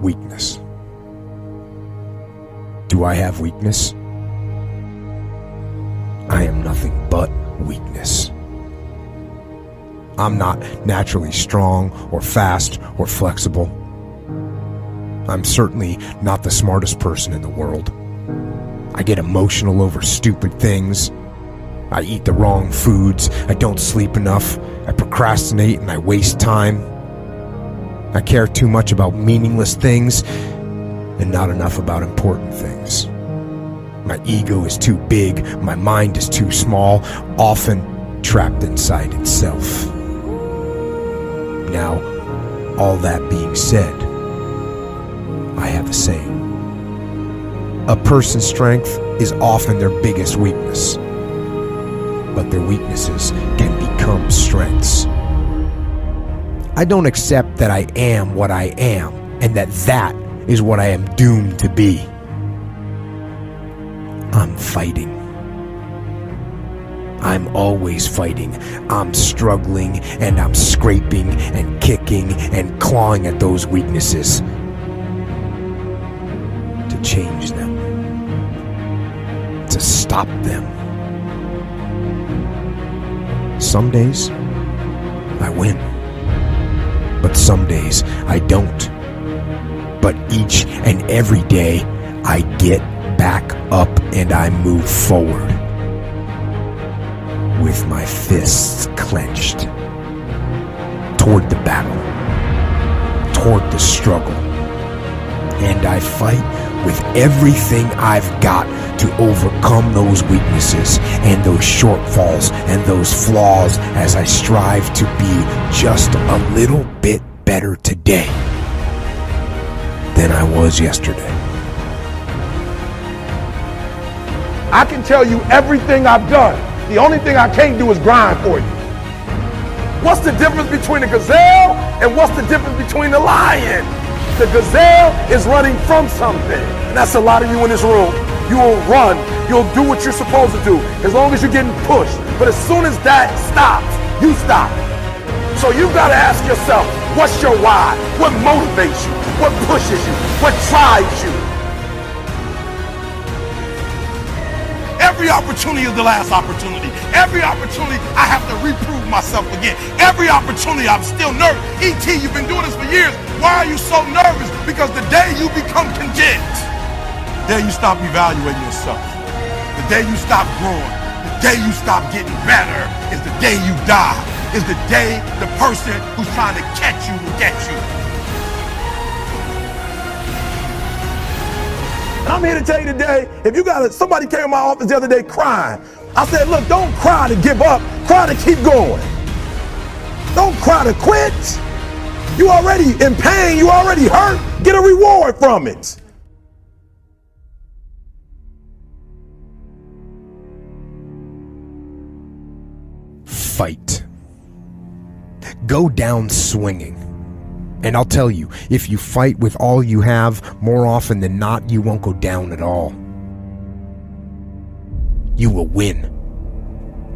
weakness. Do I have weakness? I am nothing but weakness. I'm not naturally strong or fast or flexible. I'm certainly not the smartest person in the world. I get emotional over stupid things. I eat the wrong foods. I don't sleep enough. I procrastinate and I waste time. I care too much about meaningless things and not enough about important things. My ego is too big. My mind is too small, often trapped inside itself. Now, all that being said, I have a saying. A person's strength is often their biggest weakness, but their weaknesses can become strengths. I don't accept that I am what I am, and that is what I am doomed to be. I'm fighting. I'm always fighting. I'm struggling, and I'm scraping and kicking and clawing at those weaknesses to change them, to stop them. Some days I win, but some days I don't. But each and every day I get back up and I move forward with my fists clenched toward the battle, toward the struggle. And I fight with everything I've got to overcome those weaknesses and those shortfalls and those flaws as I strive to be just a little bit better today than I was yesterday. I can tell you everything I've done. The only thing I can't do is grind for you. What's the difference between a gazelle and what's the difference between a lion? The gazelle is running from something. And that's a lot of you in this room. You will run. You'll do what you're supposed to do as long as you're getting pushed. But as soon as that stops, you stop. So you've got to ask yourself, what's your why? What motivates you? What pushes you? What drives you? Every opportunity is the last opportunity. Every opportunity I have to reprove myself again. Every opportunity I'm still nervous. E.T., you've been doing this for years. Why are you so nervous? Because the day you become content, the day you stop evaluating yourself, the day you stop growing, the day you stop getting better is the day you die. Is the day the person who's trying to catch you will get you. And I'm here to tell you today, if you got somebody came in my office the other day crying. I said, look, don't cry to give up, cry to keep going. Don't cry to quit. You already in pain, you already hurt, get a reward from it. Fight. Go down swinging. And I'll tell you, if you fight with all you have, more often than not, you won't go down at all. You will win.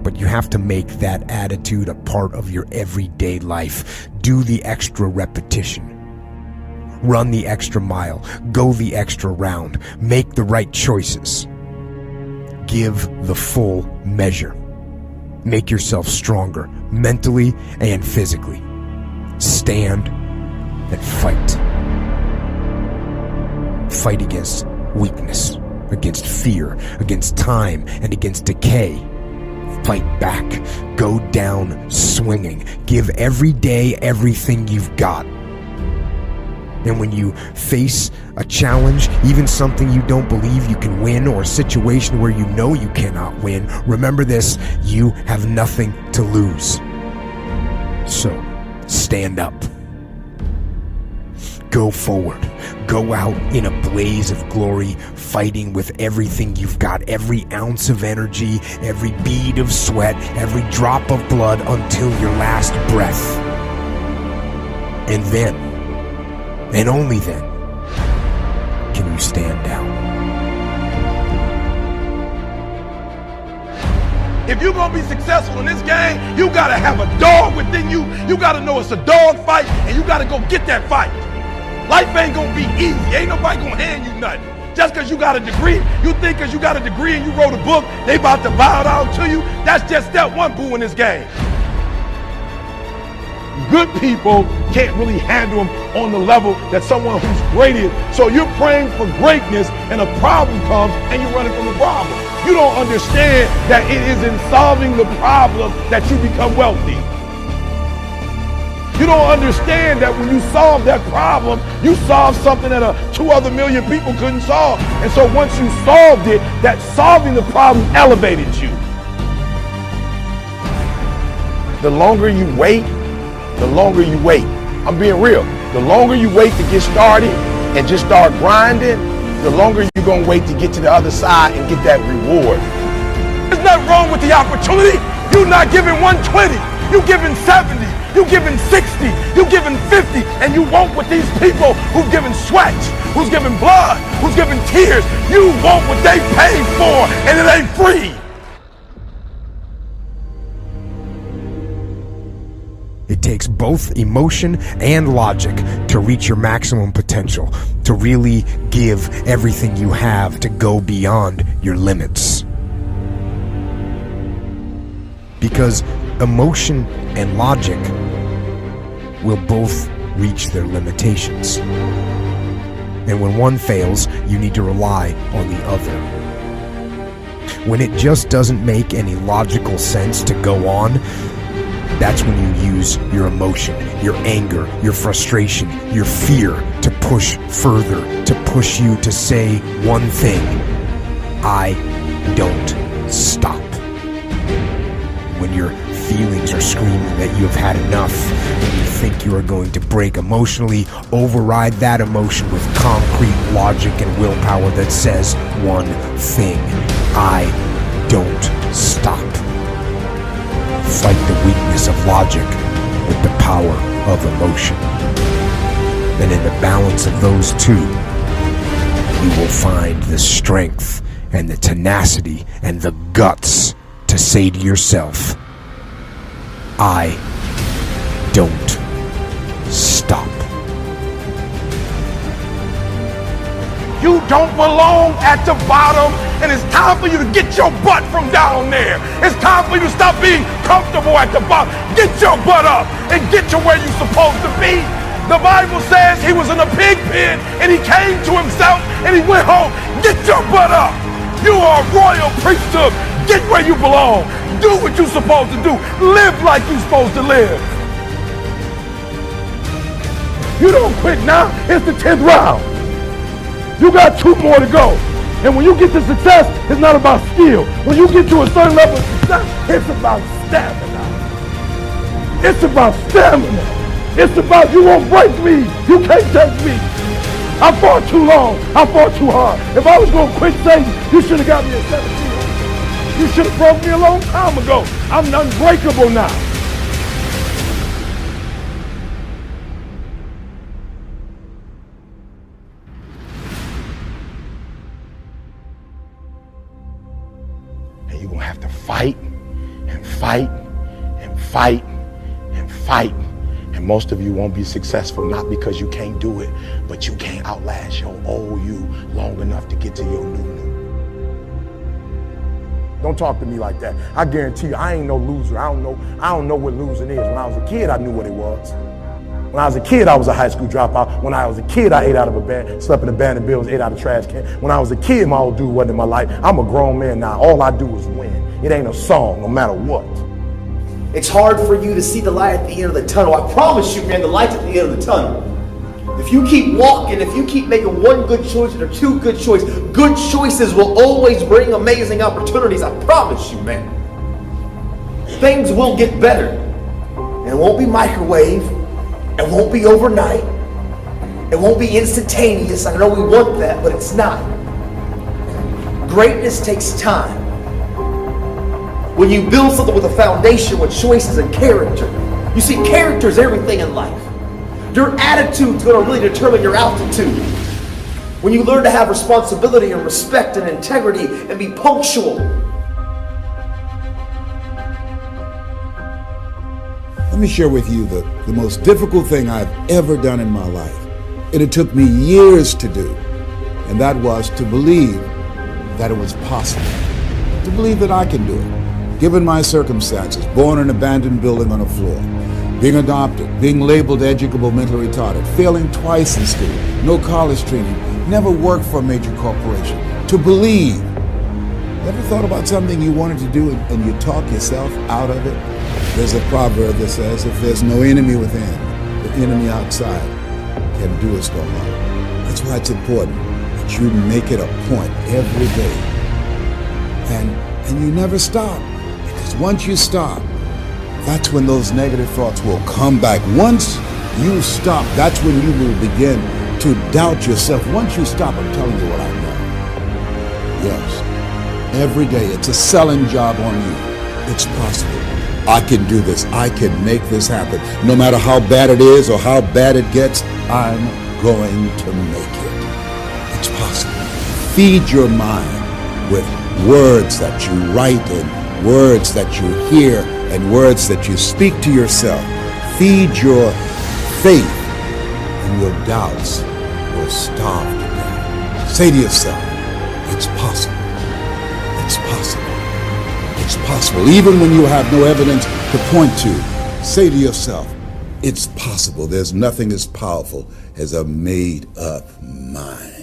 But you have to make that attitude a part of your everyday life. Do the extra repetition. Run the extra mile. Go the extra round. Make the right choices. Give the full measure. Make yourself stronger, mentally and physically. Stand and fight. Fight against weakness, against fear, against time, and against decay. Fight back. Go down swinging. Give every day everything you've got. And when you face a challenge, even something you don't believe you can win, or a situation where you know you cannot win, remember this: you have nothing to lose. So, stand up. Go forward. Go out in a blaze of glory, fighting with everything you've got, every ounce of energy, every bead of sweat, every drop of blood, until your last breath. And then, and only then, can you stand down. If you're going to be successful in this game, you got to have a dog within you. You got to know it's a dog fight, and you got to go get that fight. Life ain't gonna be easy. Ain't nobody gonna hand you nothing. Just because you got a degree, you think because you got a degree and you wrote a book, they about to bow down to you. That's just step one, boo, in this game. Good people can't really handle them on the level that someone who's great is. So you're praying for greatness and a problem comes and you're running from the problem. You don't understand that it is in solving the problem that you become wealthy. You don't understand that when you solve that problem, you solve something that 2 other million people couldn't solve. And so once you solved it, that solving the problem elevated you. The longer you wait, the longer you wait. I'm being real. The longer you wait to get started and just start grinding, the longer you're going to wait to get to the other side and get that reward. There's nothing wrong with the opportunity. You're not giving 120. You're giving 70. You're giving 60. You're giving 50. And you want what these people who've given sweat, who's given blood, who's given tears, you want what they paid for, and it ain't free. It takes both emotion and logic to reach your maximum potential, to really give everything you have, to go beyond your limits. Because emotion and logic will both reach their limitations. And when one fails, you need to rely on the other. When it just doesn't make any logical sense to go on, that's when you use your emotion, your anger, your frustration, your fear to push further, to push you to say one thing: I don't stop. When your feelings are screaming that you have had enough, and you think you are going to break emotionally, override that emotion with concrete logic and willpower that says one thing: I don't stop. Fight the weakness of logic with the power of emotion. And in the balance of those two, you will find the strength and the tenacity and the guts to say to yourself, I don't stop. You don't belong at the bottom, and it's time for you to get your butt from down there. It's time for you to stop being comfortable at the bottom. Get your butt up and get to where you're supposed to be. The Bible says he was in a pig pen and he came to himself and he went home. Get your butt up. You are a royal priesthood. Get where you belong. Do what you're supposed to do. Live like you're supposed to live. You don't quit now. It's the 10th round. You got 2 more to go. And when you get to success, it's not about skill. When you get to a certain level of success, it's about stamina. It's about stamina. It's about you won't break me. You can't take me. I fought too long. I fought too hard. If I was going to quit Satan, you should have got me at 17. You should have broke me a long time ago. I'm unbreakable now. And you're going to have to fight and fight and fight and fight. And most of you won't be successful, not because you can't do it, but you can't outlast your old you long enough to get to your new. Don't talk to me like that. I guarantee you, I ain't no loser. I don't know what losing is. When I was a kid, I knew what it was. When I was a kid, I was a high school dropout. When I was a kid, I ate out of a bed, slept in abandoned buildings, ate out of trash can. When I was a kid, my old dude wasn't in my life. I'm a grown man now. All I do is win. It ain't a song, no matter what. It's hard for you to see the light at the end of the tunnel. I promise you, man, the light's at the end of the tunnel. If you keep walking, if you keep making one good choice or 2 good choices, good choices will always bring amazing opportunities. I promise you, man. Things will get better. And it won't be microwave. It won't be overnight. It won't be instantaneous. I know we want that, but it's not. Greatness takes time. When you build something with a foundation with choices and character, you see, character is everything in life. Your attitude is going to really determine your altitude. When you learn to have responsibility and respect and integrity and be punctual. Let me share with you the most difficult thing I've ever done in my life And it took me years to do. And that was to believe that it was possible. To believe that I can do it. Given my circumstances, born in an abandoned building on a floor, being adopted, being labeled educable mentally retarded, failing twice in school, no college training, never worked for a major corporation. To believe. Ever thought about something you wanted to do and you talk yourself out of it? There's a proverb that says, if there's no enemy within, the enemy outside can do us no harm. That's why it's important that you make it a point every day. And you never stop. Because once you stop, that's when those negative thoughts will come back. Once you stop, that's when you will begin to doubt yourself. Once you stop, I'm telling you what I know. Yes, every day it's a selling job on you. It's possible. I can do this. I can make this happen. No matter how bad it is or how bad it gets, I'm going to make it. It's possible. Feed your mind with words that you write and words that you hear and words that you speak to yourself. Feed your faith and your doubts will starve to death. Say to yourself, it's possible. It's possible. It's possible. Even when you have no evidence to point to, say to yourself, it's possible. There's nothing as powerful as a made-up mind.